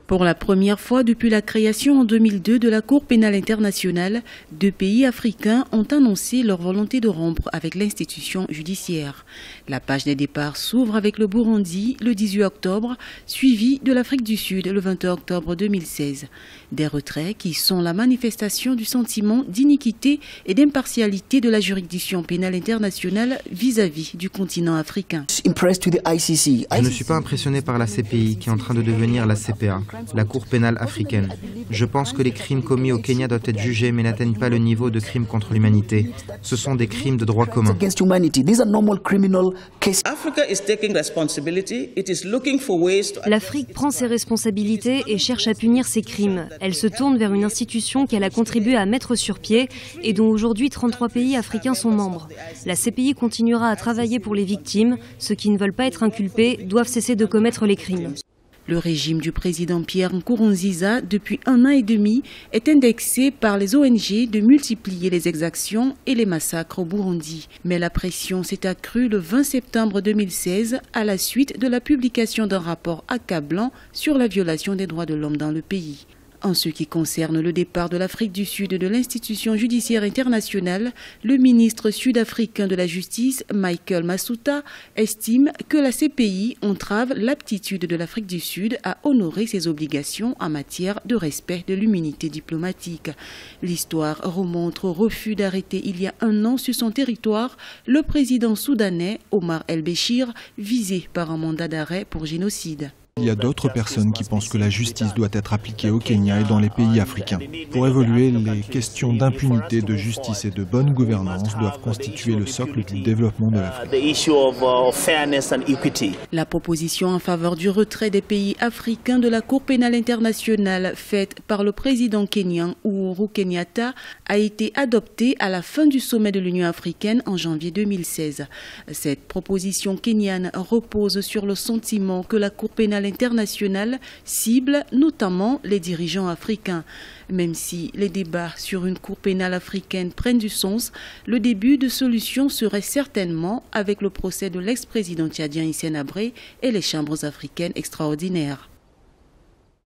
Pour la première fois depuis la création en 2002 de la Cour pénale internationale, 2 pays africains ont annoncé leur volonté de rompre avec l'institution judiciaire. La page des départs s'ouvre avec le Burundi le 18 octobre, suivi de l'Afrique du Sud le 21 octobre 2016. Des retraits qui sont la manifestation du sentiment d'iniquité et d'impartialité de la juridiction pénale internationale vis-à-vis du continent africain. Je ne suis pas impressionné par la CPI qui est en train de devenir la CPA. La Cour pénale africaine. Je pense que les crimes commis au Kenya doivent être jugés mais n'atteignent pas le niveau de crimes contre l'humanité. Ce sont des crimes de droit commun. L'Afrique prend ses responsabilités et cherche à punir ses crimes. Elle se tourne vers une institution qu'elle a contribué à mettre sur pied et dont aujourd'hui 33 pays africains sont membres. La CPI continuera à travailler pour les victimes. Ceux qui ne veulent pas être inculpés doivent cesser de commettre les crimes. Le régime du président Pierre Nkurunziza, depuis 1 an et demi, est indexé par les ONG de multiplier les exactions et les massacres au Burundi. Mais la pression s'est accrue le 20 septembre 2016 à la suite de la publication d'un rapport accablant sur la violation des droits de l'homme dans le pays. En ce qui concerne le départ de l'Afrique du Sud de l'institution judiciaire internationale, le ministre sud-africain de la Justice, Michael Massoutta, estime que la CPI entrave l'aptitude de l'Afrique du Sud à honorer ses obligations en matière de respect de l'immunité diplomatique. L'histoire remonte au refus d'arrêter il y a 1 an sur son territoire le président soudanais Omar el-Béchir, visé par un mandat d'arrêt pour génocide. Il y a d'autres personnes qui pensent que la justice doit être appliquée au Kenya et dans les pays africains. Pour évoluer, les questions d'impunité, de justice et de bonne gouvernance doivent constituer le socle du développement de l'Afrique. La proposition en faveur du retrait des pays africains de la Cour pénale internationale faite par le président kenyan Uhuru Kenyatta a été adoptée à la fin du sommet de l'Union africaine en janvier 2016. Cette proposition kenyane repose sur le sentiment que la Cour pénale internationale cible notamment les dirigeants africains. Même si les débats sur une cour pénale africaine prennent du sens, le début de solution serait certainement avec le procès de l'ex-président tchadien Hissène Habré et les chambres africaines extraordinaires.